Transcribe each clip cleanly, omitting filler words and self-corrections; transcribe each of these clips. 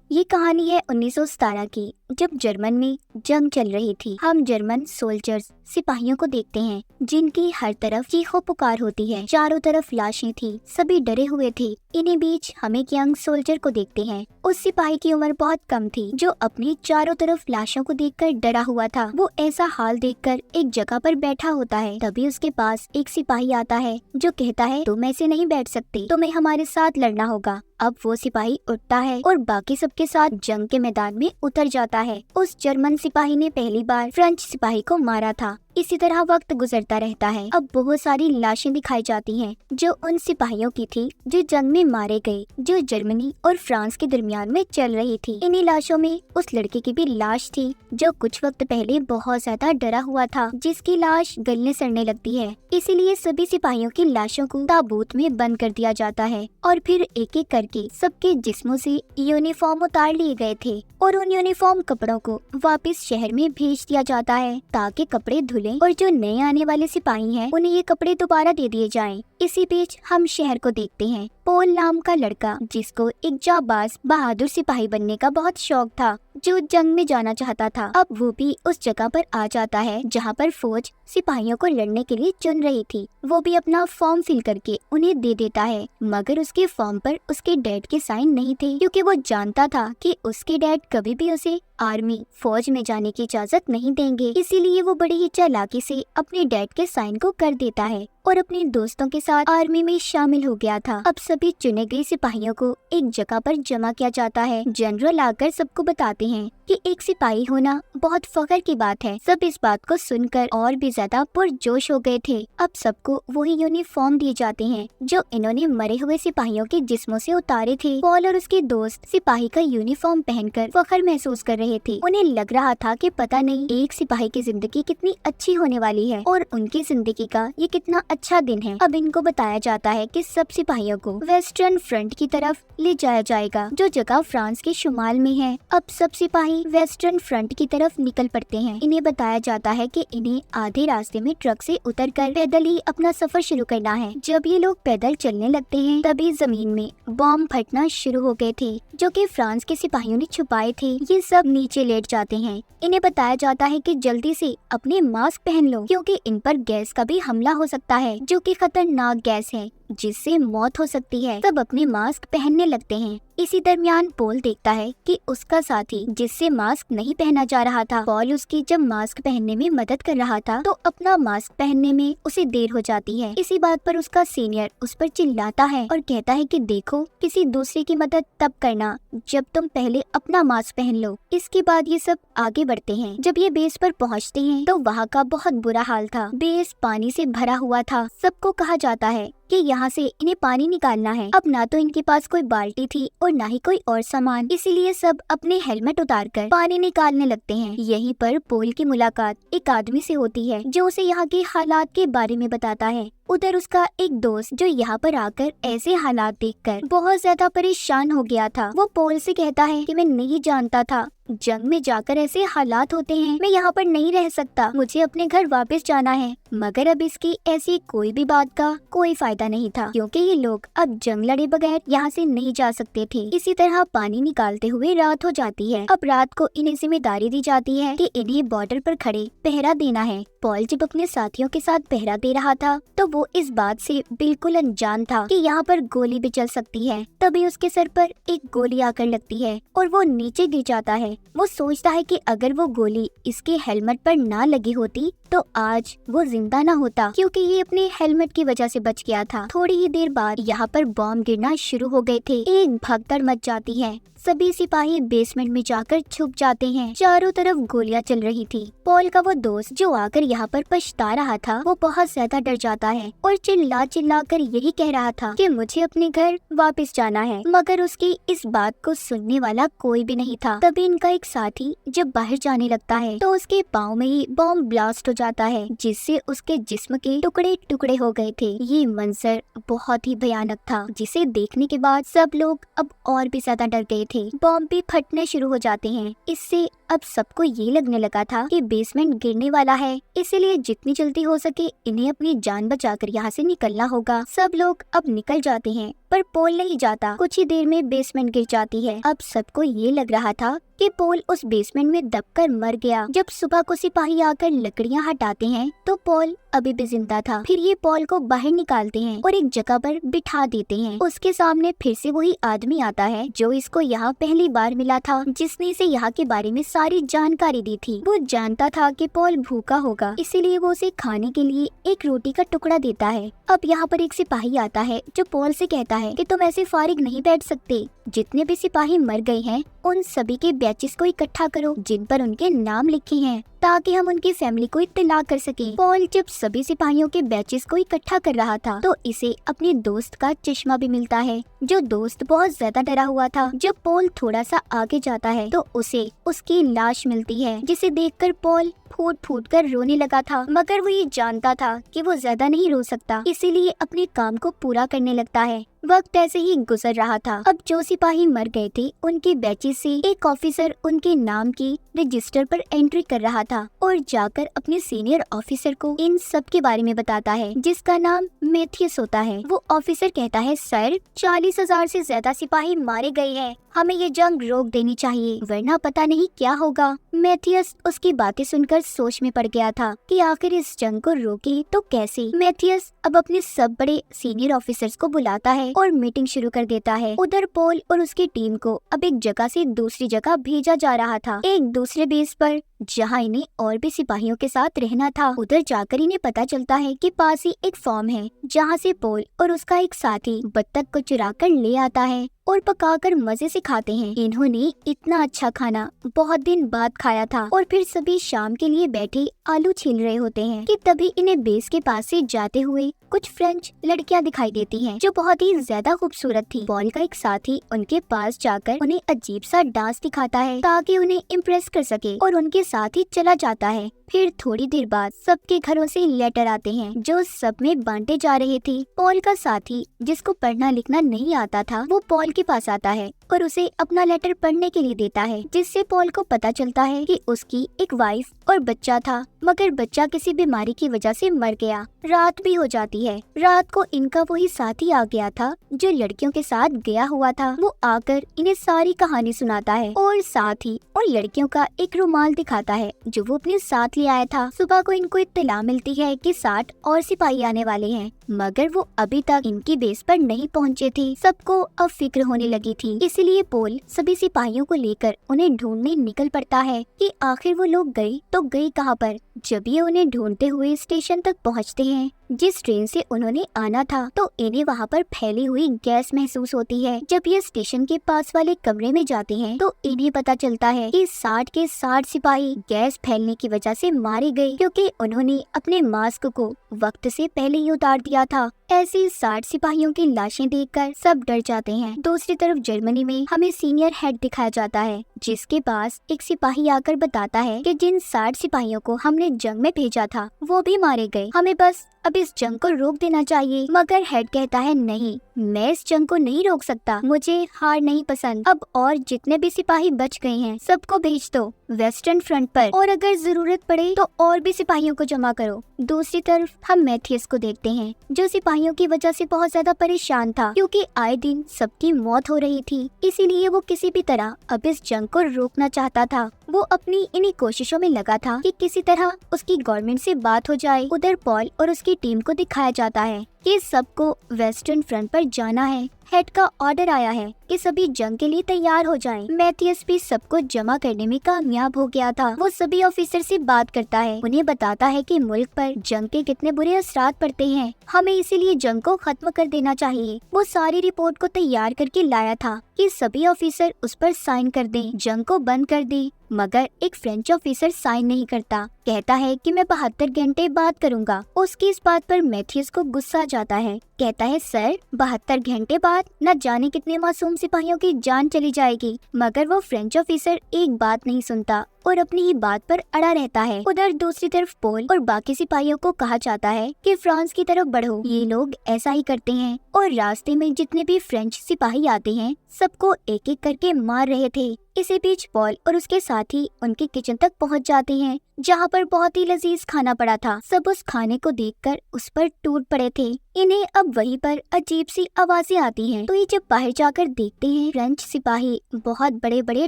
ये कहानी है 1917 की, जब जर्मन में जंग चल रही थी। हम जर्मन सोल्जर्स सिपाहियों को देखते हैं जिनकी हर तरफ चीखों पुकार होती है। चारों तरफ लाशें थी, सभी डरे हुए थे। इन्हीं बीच हम एक यंग सोल्जर को देखते हैं। उस सिपाही की उम्र बहुत कम थी जो अपनी चारों तरफ लाशों को देखकर डरा हुआ था। वो ऐसा हाल देखकर एक जगह पर बैठा होता है। तभी उसके पास एक सिपाही आता है जो कहता है, तुम ऐसे नहीं बैठ सकते, तुम्हें हमारे साथ लड़ना होगा। अब वो सिपाही उठता है और बाकी सबके साथ जंग के मैदान में उतर जाता है। उस जर्मन सिपाही ने पहली बार फ्रेंच सिपाही को मारा था। इसी तरह वक्त गुजरता रहता है। अब बहुत सारी लाशें दिखाई जाती हैं जो उन सिपाहियों की थी जो जंग में मारे गए, जो जर्मनी और फ्रांस के दरमियान में चल रही थी। इन्हीं लाशों में उस लड़के की भी लाश थी जो कुछ वक्त पहले बहुत ज्यादा डरा हुआ था, जिसकी लाश गलने सड़ने लगती है। इसीलिए सभी सिपाहियों की लाशों को ताबूत में बंद कर दिया जाता है और फिर एक एक करके सबके जिस्मों से यूनिफॉर्म उतार लिए गए थे और उन यूनिफॉर्म कपड़ों को वापस शहर में भेज दिया जाता है ताकि कपड़े धुले और जो नए आने वाले सिपाही हैं उन्हें ये कपड़े दोबारा दे दिए जाएं। इसी बीच हम शहर को देखते हैं। पोल नाम का लड़का, जिसको एक जाबाज बहादुर सिपाही बनने का बहुत शौक था, जो जंग में जाना चाहता था, अब वो भी उस जगह पर आ जाता है जहाँ पर फौज सिपाहियों को लड़ने के लिए चुन रही थी। वो भी अपना फॉर्म फिल करके उन्हें दे देता है, मगर उसके फॉर्म पर उसके डैड के साइन नहीं थे, क्योंकि वो जानता था कि उसके डैड कभी भी उसे आर्मी फौज में जाने की इजाजत नहीं देंगे। इसीलिए वो बड़ी ही चालाकी से अपने डैड के साइन को कर देता है और अपने दोस्तों के साथ आर्मी में शामिल हो गया था। अब सभी चुने गए सिपाहियों को एक जगह पर जमा किया जाता है। जनरल आकर सबको बताते हैं कि एक सिपाही होना बहुत फख्र की बात है। सब इस बात को सुनकर और भी ज्यादा पुरजोश हो गए थे। अब सबको वही यूनिफॉर्म दिए जाते हैं जो इन्होंने मरे हुए सिपाहियों के जिस्मों से उतारे थे। पॉल और उसके दोस्त सिपाही का यूनिफॉर्म पहनकर फख्र महसूस कर रहे थे। उन्हें लग रहा था कि पता नहीं एक सिपाही की जिंदगी कितनी अच्छी होने वाली है और उनकी जिंदगी का ये कितना अच्छा दिन है। अब इनको बताया जाता है कि सब सिपाहियों को वेस्टर्न फ्रंट की तरफ ले जाया जाएगा, जो जगह फ्रांस के शुमाल में है। अब सब सिपाही वेस्टर्न फ्रंट की तरफ निकल पड़ते हैं। इन्हें बताया जाता है कि इन्हें आधे रास्ते में ट्रक से उतरकर पैदल ही अपना सफर शुरू करना है। जब ये लोग पैदल चलने लगते हैं तभी जमीन में बॉम्ब फटना शुरू हो गए थे जो कि फ्रांस के सिपाहियों ने छुपाए थे। ये सब नीचे लेट जाते हैं। इन्हें बताया जाता है कि जल्दी से अपने मास्क पहन लो, क्योंकि इन पर गैस का भी हमला हो सकता है जो कि खतरनाक गैस है जिससे मौत हो सकती है। सब अपने मास्क पहनने लगते हैं। इसी दरमियान पॉल देखता है कि उसका साथी जिससे मास्क नहीं पहना जा रहा था, पॉल उसकी जब मास्क पहनने में मदद कर रहा था तो अपना मास्क पहनने में उसे देर हो जाती है। इसी बात पर उसका सीनियर उस पर चिल्लाता है और कहता है कि देखो, किसी दूसरे की मदद तब करना जब तुम पहले अपना मास्क पहन लो। इसके बाद ये सब आगे बढ़ते हैं। जब ये बेस पर पहुँचते हैं तो वहाँ का बहुत बुरा हाल था। बेस पानी से भरा हुआ था। सबको कहा जाता है कि यहाँ से इन्हें पानी निकालना है। अब ना तो इनके पास कोई बाल्टी थी और ना ही कोई और सामान, इसीलिए सब अपने हेलमेट उतारकर पानी निकालने लगते हैं। यहीं पर पॉल की मुलाकात एक आदमी से होती है जो उसे यहाँ के हालात के बारे में बताता है। उधर उसका एक दोस्त जो यहाँ पर आकर ऐसे हालात देखकर बहुत ज्यादा परेशान हो गया था, वो पॉल से कहता है कि मैं नहीं जानता था जंग में जाकर ऐसे हालात होते हैं। मैं यहाँ पर नहीं रह सकता, मुझे अपने घर वापस जाना है। मगर अब इसकी ऐसी कोई भी बात का कोई फायदा नहीं था, क्योंकि ये लोग अब जंग लड़े बगैर यहाँ से नहीं जा सकते थे। इसी तरह पानी निकालते हुए रात हो जाती है। अब रात को इन्हें जिम्मेदारी दी जाती है कि इन्हें बॉर्डर पर खड़े पहरा देना है। पॉल जब अपने साथियों के साथ पहरा दे रहा था तो वो इस बात से बिल्कुल अनजान था कि यहाँ पर गोली भी चल सकती है। तभी उसके सर पर एक गोली आकर लगती है और वो नीचे गिर जाता है। वो सोचता है कि अगर वो गोली इसके हेलमेट पर ना लगी होती तो आज वो जिंदा ना होता, क्योंकि ये अपने हेलमेट की वजह से बच गया था। थोड़ी ही देर बाद यहाँ पर बॉम्ब गिरना शुरू हो गए थे। एक भगदड़ मच जाती है। सभी सिपाही बेसमेंट में जाकर छुप जाते हैं। चारों तरफ गोलियां चल रही थी। पॉल का वो दोस्त जो आकर यहाँ पर पछता रहा था, वो बहुत ज्यादा डर जाता है और चिल्ला चिल्ला कर यही कह रहा था कि मुझे अपने घर वापस जाना है। मगर उसकी इस बात को सुनने वाला कोई भी नहीं था। तभी इनका एक साथी जब बाहर जाने लगता है तो उसके पाँव में ही बॉम्ब ब्लास्ट हो जाता है, जिससे उसके जिस्म के टुकड़े टुकड़े हो गए थे। ये मंजर बहुत ही भयानक था, जिसे देखने के बाद सब लोग अब और भी ज्यादा डर गए थे। बॉम्ब भी फटने शुरू हो जाते हैं। इससे अब सबको ये लगने लगा था कि बेसमेंट गिरने वाला है, इसीलिए जितनी जल्दी हो सके इन्हें अपनी जान बचाकर यहाँ से निकलना होगा। सब लोग अब निकल जाते हैं पर पोल नहीं जाता। कुछ ही देर में बेसमेंट गिर जाती है। अब सबको ये लग रहा था कि पोल उस बेसमेंट में दबकर मर गया। जब सुबह को सिपाही आकर लकड़ियाँ हटाते हैं तो पोल अभी भी जिंदा था। फिर ये पोल को बाहर निकालते हैं और एक जगह पर बिठा देते हैं। उसके सामने फिर से वही आदमी आता है जो इसको यहाँ पहली बार मिला था, जिसने इसे यहाँ के बारे में सारी जानकारी दी थी। वो जानता था कि पोल भूखा होगा, इसीलिए वो उसे खाने के लिए एक रोटी का टुकड़ा देता है। अब यहाँ पर एक सिपाही आता है जो पोल से कहता है कि तुम ऐसे फारिग नहीं बैठ सकते। जितने भी सिपाही मर गए हैं उन सभी के बैचेस को इकट्ठा करो जिन पर उनके नाम लिखे हैं, ताकि हम उनकी फैमिली को इत्तला कर सकें। पॉल जब सभी सिपाहियों के बैचेस को इकट्ठा कर रहा था तो इसे अपने दोस्त का चश्मा भी मिलता है, जो दोस्त बहुत ज्यादा डरा हुआ था। जब पॉल थोड़ा सा आगे जाता है तो उसे उसकी लाश मिलती है, जिसे देखकर पॉल फूट फूट कर रोने लगा था। मगर वो ये जानता था कि वो ज्यादा नहीं रो सकता, इसीलिए अपने काम को पूरा करने लगता है। वक्त ऐसे ही गुजर रहा था। अब जो सिपाही मर गए थे उनके बैचेस से एक ऑफिसर उनके नाम की रजिस्टर पर एंट्री कर रहा था और जाकर अपने सीनियर ऑफिसर को इन सब के बारे में बताता है, जिसका नाम मैथियस होता है। वो ऑफिसर कहता है, सर 40,000 से ज्यादा सिपाही मारे गए हैं, हमें ये जंग रोक देनी चाहिए वरना पता नहीं क्या होगा। मैथियस उसकी बातें सुनकर सोच में पड़ गया था कि आखिर इस जंग को रोके तो कैसे। मैथियस अब अपने सब बड़े सीनियर ऑफिसर्स को बुलाता है और मीटिंग शुरू कर देता है। उधर पॉल और उसकी टीम को अब एक जगह से दूसरी जगह भेजा जा रहा था, एक दूसरे बेस पर, जहां इन्हें और भी सिपाहियों के साथ रहना था। उधर जाकर इन्हें पता चलता है कि पास ही एक फार्म है जहां से पॉल और उसका एक साथी बत्तख को चुरा कर ले आता है और पकाकर मजे से खाते हैं। इन्होंने इतना अच्छा खाना बहुत दिन बाद खाया था और फिर सभी शाम के लिए बैठे आलू छील रहे होते हैं कि तभी इन्हें बेस के पास से जाते हुए कुछ फ्रेंच लड़कियां दिखाई देती हैं जो बहुत ही ज्यादा खूबसूरत थी। पॉल का एक साथी उनके पास जाकर उन्हें अजीब सा डांस दिखाता है ताकि उन्हें इम्प्रेस कर सके और उनके साथ ही चला जाता है। फिर थोड़ी देर बाद सबके घरों से लेटर आते हैं जो सब में बांटे जा रहे थे। पॉल का साथी जिसको पढ़ना लिखना नहीं आता था वो पॉल के पास आता है और उसे अपना लेटर पढ़ने के लिए देता है, जिससे पॉल को पता चलता है कि उसकी एक वाइफ और बच्चा था, मगर बच्चा किसी बीमारी की वजह से मर गया। रात भी हो जाती है। रात को इनका वही साथी आ गया था जो लड़कियों के साथ गया हुआ था। वो आकर इन्हें सारी कहानी सुनाता है और साथ ही उन लड़कियों का एक रुमाल दिखाता है जो वो अपने साथ ले आया था। सुबह को इनको इत्तला मिलती है कि 60 और सिपाही आने वाले हैं, मगर वो अभी तक इनकी बेस पर नहीं पहुंचे थे। सबको अब फिक्र होने लगी थी, इसलिए पॉल सभी सिपाहियों को लेकर उन्हें ढूंढने निकल पड़ता है कि आखिर वो लोग गए तो गए कहाँ पर। जब ये उन्हें ढूंढते हुए स्टेशन तक पहुँचते हैं जिस ट्रेन से उन्होंने आना था, तो इन्हें वहाँ पर फैली हुई गैस महसूस होती है। जब ये स्टेशन के पास वाले कमरे में जाते हैं तो इन्हें पता चलता है कि 60 के 60 सिपाही गैस फैलने की वजह से मारे गए, क्योंकि उन्होंने अपने मास्क को वक्त से पहले ही उतार दिया था। ऐसी 60 सिपाहियों की लाशें देखकर सब डर जाते हैं। दूसरी तरफ जर्मनी में हमें सीनियर हेड दिखाया जाता है, जिसके पास एक सिपाही आकर बताता है कि जिन 60 सिपाहियों को हमने जंग में भेजा था वो भी मारे गए, हमें बस अब इस जंग को रोक देना चाहिए। मगर हेड कहता है, नहीं, मैं इस जंग को नहीं रोक सकता, मुझे हार नहीं पसंद। अब और जितने भी सिपाही बच गए हैं सबको भेज दो वेस्टर्न फ्रंट पर, और अगर जरूरत पड़े तो और भी सिपाहियों को जमा करो। दूसरी तरफ हम मैथियस को देखते हैं जो सिपाहियों की वजह से बहुत ज्यादा परेशान था, क्योंकि आए दिन सबकी मौत हो रही थी, इसीलिए वो किसी भी तरह अब इस जंग को रोकना चाहता था। वो अपनी इन्हीं कोशिशों में लगा था कि किसी तरह उसकी गवर्नमेंट से बात हो जाए। उधर पॉल और उसकी टीम को दिखाया जाता है कि सबको वेस्टर्न फ्रंट पर जाना है। हेड का ऑर्डर आया है कि सभी जंग के लिए तैयार हो जाएं। मैथियस भी सबको जमा करने में कामयाब हो गया था। वो सभी ऑफिसर से बात करता है, उन्हें बताता है कि मुल्क पर जंग के कितने बुरे असरात पड़ते हैं, हमें इसीलिए जंग को खत्म कर देना चाहिए। वो सारी रिपोर्ट को तैयार करके लाया था कि सभी ऑफिसर उस पर साइन कर दें, जंग को बंद कर दें, मगर एक फ्रेंच ऑफिसर साइन नहीं करता, कहता है कि मैं 72 घंटे बाद करूंगा। उसकी इस बात पर मैथियस को गुस्सा जाता है, कहता है, सर 72 घंटे बाद न जाने कितने मासूम सिपाहियों की जान चली जाएगी। मगर वो फ्रेंच ऑफिसर एक बात नहीं सुनता और अपनी ही बात पर अड़ा रहता है। उधर दूसरी तरफ पोल और बाकी सिपाहियों को कहा जाता है कि फ्रांस की तरफ बढ़ो। ये लोग ऐसा ही करते हैं और रास्ते में जितने भी फ्रेंच सिपाही आते हैं सबको एक एक करके मार रहे थे। इसी बीच पॉल और उसके साथी उनके किचन तक पहुंच जाते हैं, जहां पर बहुत ही लजीज खाना पड़ा था। सब उस खाने को देखकर उस पर टूट पड़े थे। इन्हें अब वहीं पर अजीब सी आवाजें आती हैं। तो ये जब बाहर जाकर देखते हैं, फ्रेंच सिपाही बहुत बड़े बड़े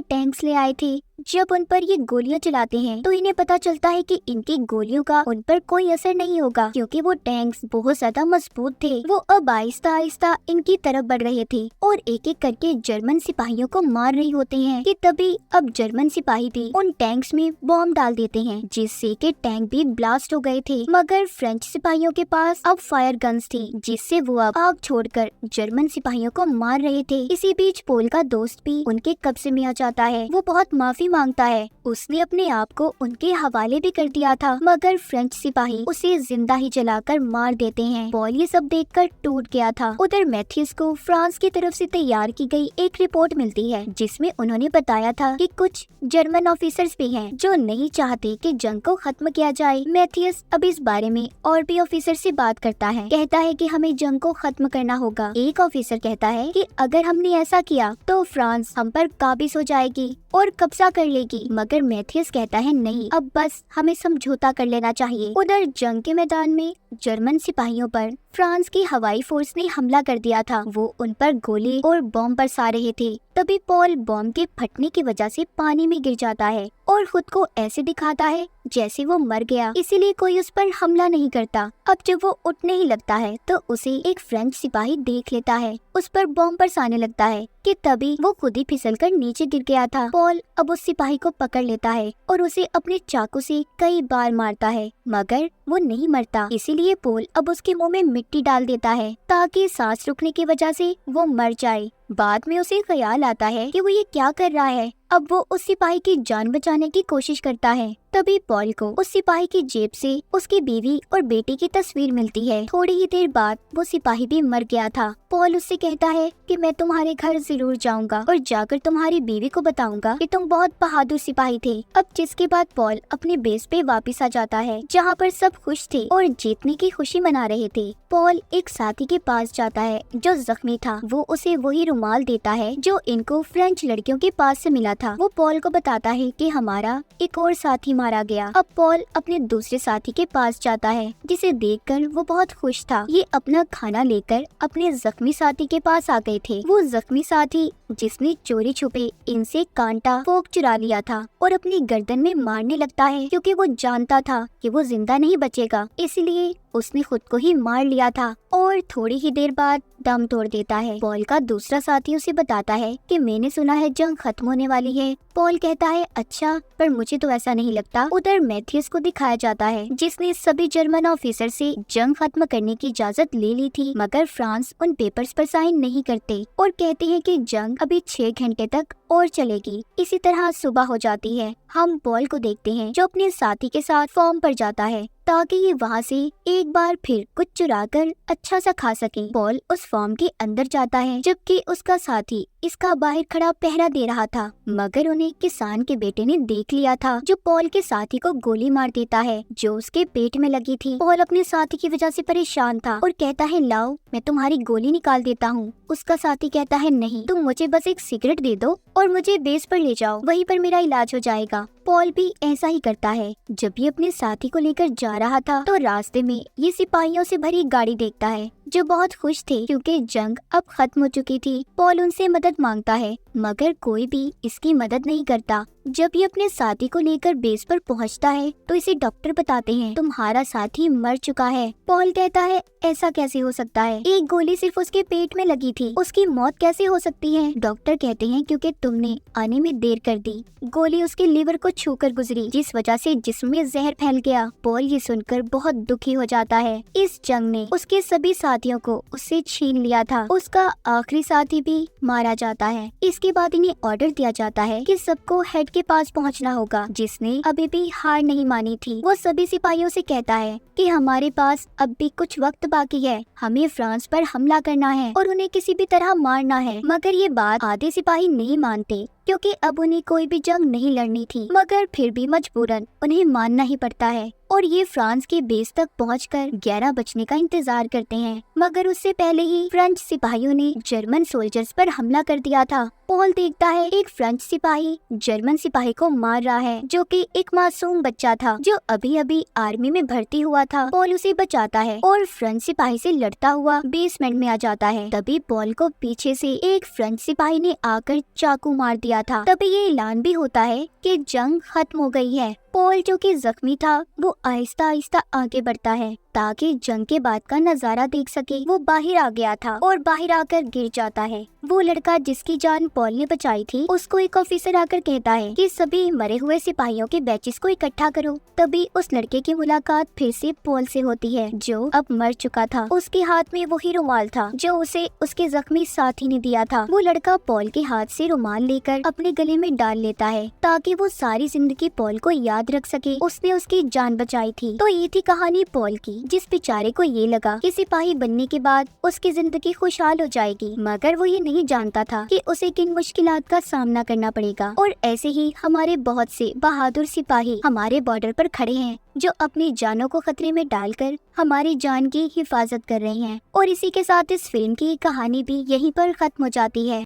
टैंक्स ले आए थे। जब उन पर ये गोलियां चलाते हैं तो इन्हें पता चलता है कि इनकी गोलियों का उन पर कोई असर नहीं होगा, क्योंकि वो टैंक्स बहुत ज्यादा मजबूत थे। वो अब आहिस्ता आहिस्ता इनकी तरफ बढ़ रहे थे और एक एक करके जर्मन सिपाहियों को मार रहे होते हैं कि तभी अब जर्मन सिपाही भी उन टैंक्स में बॉम्ब डाल देते हैं, जिससे कि टैंक भी ब्लास्ट हो गए थे। मगर फ्रेंच सिपाहियों के पास अब फायर गन्स थी, जिससे वो अब आग छोड़कर जर्मन सिपाहियों को मार रहे थे। इसी बीच पोल का दोस्त भी उनके कब्जे में आ जाता है। वो बहुत माफी मांगता है, उसने अपने आप को उनके हवाले भी कर दिया था, मगर फ्रेंच सिपाही उसे जिंदा ही जलाकर मार देते हैं। पॉल ये सब देखकर टूट गया था। उधर मैथ्यूस को फ्रांस की तरफ से तैयार की गई एक रिपोर्ट मिलती है, जिसमें उन्होंने बताया था कि कुछ जर्मन ऑफिसर्स भी हैं जो नहीं चाहते कि जंग को खत्म किया जाए। मैथ्यूस अब इस बारे में और भी ऑफिसर से बात करता है, कहता है कि हमें जंग को खत्म करना होगा। एक ऑफिसर कहता है कि अगर हमने ऐसा किया तो फ्रांस हम पर काबिज हो जाएगी और कब्जा कर लेगी, मगर मैथ्यूस कहता है नहीं, अब बस हमें समझौता कर लेना चाहिए। उधर जंग के मैदान में जर्मन सिपाहियों पर फ्रांस की हवाई फोर्स ने हमला कर दिया था। वो उन पर गोली और बॉम्ब बरसा रहे थे। तभी पॉल बॉम्ब के फटने की वजह से पानी में गिर जाता है और खुद को ऐसे दिखाता है जैसे वो मर गया, इसीलिए कोई उस पर हमला नहीं करता। अब जब वो उठने ही लगता है तो उसे एक फ्रेंच सिपाही देख लेता है, उस पर बॉम्ब बरसाने लगता है कि तभी वो खुद ही फिसलकर नीचे गिर गया था। पॉल अब उस सिपाही को पकड़ लेता है और उसे अपने चाकू से कई बार मारता है, मगर वो नहीं मरता। इसीलिए पॉल अब उसके मुंह में मिट्टी डाल देता है ताकि सांस रुकने की वजह से वो मर जाए। बाद में उसे ख्याल आता है कि वो ये क्या कर रहा है। अब वो उस सिपाही की जान बचाने की कोशिश करता है। तभी पॉल को उस सिपाही की जेब से उसकी बीवी और बेटी की तस्वीर मिलती है। थोड़ी ही देर बाद वो सिपाही भी मर गया था। पॉल उससे कहता है कि मैं तुम्हारे घर जरूर जाऊंगा और जाकर तुम्हारी बीवी को बताऊंगा कि तुम बहुत बहादुर सिपाही थे। अब जिसके बाद पॉल अपने बेस पे वापस आ जाता है, जहाँ पर सब खुश थे और जीतने की खुशी मना रहे थे। पॉल एक साथी के पास जाता है जो जख्मी था। वो उसे वही रुमाल देता है जो इनको फ्रेंच लड़कियों के पास से मिला था। वो पॉल को बताता है कि हमारा एक और साथी मारा गया। अब पॉल अपने दूसरे साथी के पास जाता है, जिसे देखकर वो बहुत खुश था। ये अपना खाना लेकर अपने जख्मी साथी के पास आ गए थे। वो जख्मी साथी जिसने चोरी छुपे इनसे कांटा फोक चुरा लिया था और अपनी गर्दन में मारने लगता है, क्योंकि वो जानता था कि वो जिंदा नहीं बचेगा, इसलिए उसने खुद को ही मार लिया था और थोड़ी ही देर बाद दम तोड़ देता है। पॉल का दूसरा साथी उसे बताता है कि मैंने सुना है जंग खत्म होने वाली है। पॉल कहता है अच्छा, पर मुझे तो ऐसा नहीं लगता। उधर मैथ्यूस को दिखाया जाता है, जिसने सभी जर्मन ऑफिसर से जंग खत्म करने की इजाजत ले ली थी, मगर फ्रांस उन पेपर्स पर साइन नहीं करते और कहते हैं कि जंग अभी 6 घंटे तक और चलेगी। इसी तरह सुबह हो जाती है। हम पॉल को देखते हैं जो अपने साथी के साथ फॉर्म पर जाता है ताकि ये वहाँ से एक बार फिर कुछ चुरा कर अच्छा सा खा सके। पॉल उस फॉर्म के अंदर जाता है, जबकि उसका साथी इसका बाहर खड़ा पहरा दे रहा था, मगर उन्हें किसान के बेटे ने देख लिया था, जो पॉल के साथी को गोली मार देता है जो उसके पेट में लगी थी। पॉल अपने साथी की वजह से परेशान था और कहता है लाओ मैं तुम्हारी गोली निकाल देता हूँ। उसका साथी कहता है नहीं, तुम मुझे बस एक सिगरेट दे दो और मुझे बेस पर ले जाओ, वहीं पर मेरा इलाज हो जाएगा। पॉल भी ऐसा ही करता है। जब ये अपने साथी को लेकर जा रहा था तो रास्ते में ये सिपाहियों से भरी गाड़ी देखता है जो बहुत खुश थे क्योंकि जंग अब खत्म हो चुकी थी। पॉल उनसे मदद मांगता है, मगर कोई भी इसकी मदद नहीं करता। जब ये अपने साथी को लेकर बेस पर पहुंचता है तो इसे डॉक्टर बताते हैं तुम्हारा साथी मर चुका है। पॉल कहता है ऐसा कैसे हो सकता है, एक गोली सिर्फ उसके पेट में लगी थी, उसकी मौत कैसे हो सकती है। डॉक्टर कहते हैं क्योंकि तुमने आने में देर कर दी, गोली उसके लीवर को छूकर गुजरी, जिस वजह से जिस्म में जहर फैल गया। पॉल ये सुनकर बहुत दुखी हो जाता है। इस जंग ने उसके सभी साथियों को उससे छीन लिया था। उसका आखिरी साथी भी मारा जाता है। इस इसके बाद इन्हें ऑर्डर दिया जाता है कि सबको हेड के पास पहुंचना होगा, जिसने अभी भी हार नहीं मानी थी। वो सभी सिपाहियों से कहता है कि हमारे पास अब भी कुछ वक्त बाकी है, हमें फ्रांस पर हमला करना है और उन्हें किसी भी तरह मारना है। मगर ये बात आधे सिपाही नहीं मानते, क्योंकि अब उन्हें कोई भी जंग नहीं लड़नी थी। मगर फिर भी मजबूरन उन्हें मानना ही पड़ता है और ये फ्रांस के बेस तक पहुंचकर 11 बजने का इंतजार करते हैं। मगर उससे पहले ही फ्रेंच सिपाहियों ने जर्मन सोल्जर्स पर हमला कर दिया था। पॉल देखता है एक फ्रेंच सिपाही जर्मन सिपाही को मार रहा है, जो कि एक मासूम बच्चा था जो अभी अभी आर्मी में भर्ती हुआ था। पॉल उसे बचाता है और फ्रेंच सिपाही से लड़ता हुआ बेसमेंट में आ जाता है। तभी पॉल को पीछे से एक फ्रेंच सिपाही ने आकर चाकू मार दिया था। तभी ये ऐलान भी होता है कि जंग खत्म हो गई है। पॉल जो कि जख्मी था वो आहिस्ता आहिस्ता आगे बढ़ता है ताकि जंग के बाद का नजारा देख सके। वो बाहर आ गया था और बाहर आकर गिर जाता है। वो लड़का जिसकी जान पॉल ने बचाई थी, उसको एक ऑफिसर आकर कहता है कि सभी मरे हुए सिपाहियों के बैचेस को इकट्ठा करो। तभी उस लड़के की मुलाकात फिर से पॉल से होती है, जो अब मर चुका था। उसके हाथ में वही रुमाल था जो उसे उसके जख्मी साथी ने दिया था। वो लड़का पॉल के हाथ से रुमाल लेकर अपने गले में डाल लेता है ताकि वो सारी जिंदगी पॉल को याद रख सके उसने उसकी जान बचाई थी। तो ये थी कहानी पॉल की, जिस बेचारे को ये लगा कि सिपाही बनने के बाद उसकी जिंदगी खुशहाल हो जाएगी, मगर वो ये नहीं जानता था कि उसे किन मुश्किलात का सामना करना पड़ेगा। और ऐसे ही हमारे बहुत से बहादुर सिपाही हमारे बॉर्डर पर खड़े हैं, जो अपनी जानों को खतरे में डालकर हमारी जान की हिफाजत कर रहे हैं। और इसी के साथ इस फिल्म की कहानी भी यहीं पर खत्म हो जाती है।